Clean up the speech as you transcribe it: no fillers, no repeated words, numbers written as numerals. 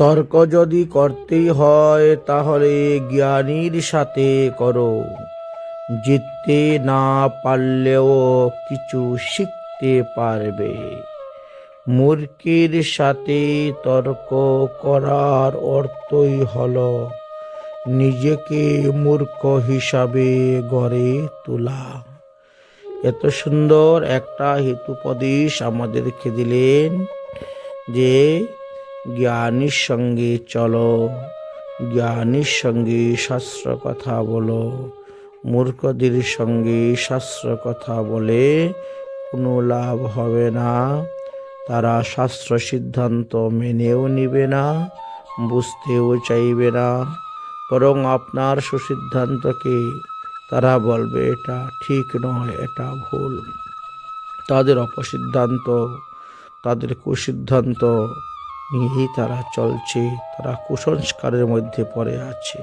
তর্ক যদি করতেই হয় তাহলে জ্ঞানীর সাথে করো। জিততে না পারলেও কিছু শিখতে পারবে। মূর্খের সাথে তর্ক করার অর্থই হলো নিজেকে মূর্খ হিসাবে গড়ে তোলা। এত সুন্দর একটা হিতোপদেশ আমাদেরকে দিলেন যে জ্ঞানীর সঙ্গে চলো, জ্ঞানীর সঙ্গে শাস্ত্র কথা বলো। মূর্খদের সঙ্গে শাস্ত্র কথা বলে কোনো লাভ হবে না। তারা শাস্ত্র সিদ্ধান্ত মেনেও নিবে না, বুঝতেও চাইবে না, বরং আপনার সুসিদ্ধান্তকে তারা বলবে এটা ঠিক নয়, এটা ভুল। তাদের অপসিদ্ধান্ত, তাদের কুসিদ্ধান্ত নিয়েই তারা চলছে, তারা কুসংস্কারের মধ্যে পড়ে আছে।